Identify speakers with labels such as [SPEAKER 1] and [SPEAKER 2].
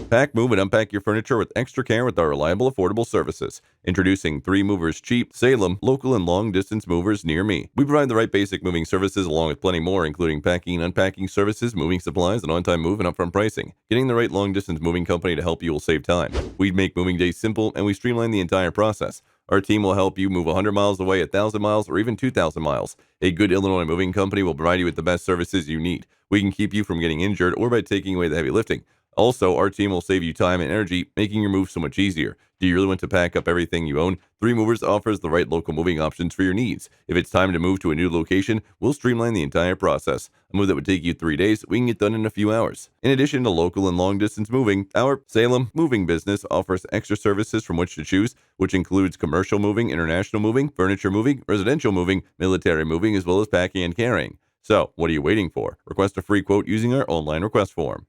[SPEAKER 1] Pack, move, and unpack your furniture with extra care with our reliable, affordable services. Introducing 3 Movers Cheap, Salem, local and long-distance movers near me. We provide the right basic moving services along with plenty more, including packing and unpacking services, moving supplies, and on-time move and upfront pricing. Getting the right long-distance moving company to help you will save time. We make moving days simple, and we streamline the entire process. Our team will help you move 100 miles away, 1,000 miles, or even 2,000 miles. A good Illinois moving company will provide you with the best services you need. We can keep you from getting injured or by taking away the heavy lifting. Also, our team will save you time and energy, making your move so much easier. Do you really want to pack up everything you own? 3 Movers offers the right local moving options for your needs. If it's time to move to a new location, we'll streamline the entire process. A move that would take you 3 days, we can get done in a few hours. In addition to local and long-distance moving, our Salem moving business offers extra services from which to choose, which includes commercial moving, international moving, furniture moving, residential moving, military moving, as well as packing and carrying. So, what are you waiting for? Request a free quote using our online request form.